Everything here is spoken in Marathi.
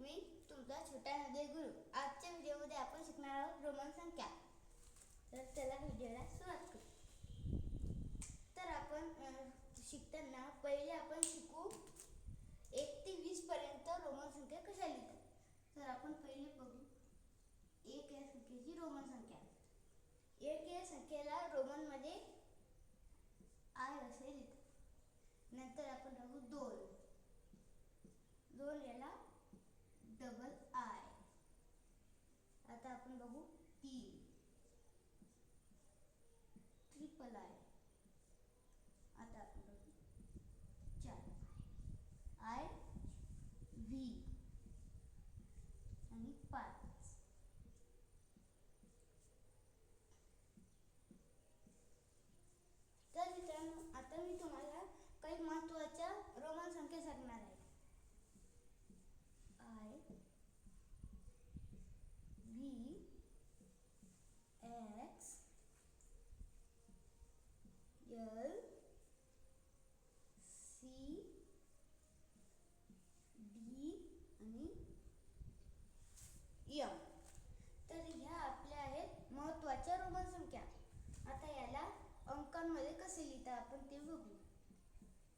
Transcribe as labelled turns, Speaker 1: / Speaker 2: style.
Speaker 1: मी तुमचा छोटा नदे गुरु। आजच्या व्हिडिओमध्ये आपण शिकणार आहोत रोमन संख्या। तर चला व्हिडिओला सुरुवात करू। तर आपण शिकताना पहिले आपण शिकू 1 ते 20 पर्यंत रोमन संख्या कशा लिहितात। तर आपण पहिले बघू 1 या संख्येची रोमन संख्या। 1 या संख्येला रोमन मध्ये आय असे लिहितात। नंतर आपण बघू 2 याला डबल आय। आता आपण बघू 3 ट्रिपल आय। आता आपण बघू 4 आय व्ही आणि 5। तर मित्रांनो आता मी तुम्हाला काही महत्त्वाच्या रोमन संख्या सांगणार आहे। I V X L C D आणि एम। तर ह्या आपल्या आहेत महत्त्वाच्या रोमन संख्या। आता याला अंकांमध्ये कसं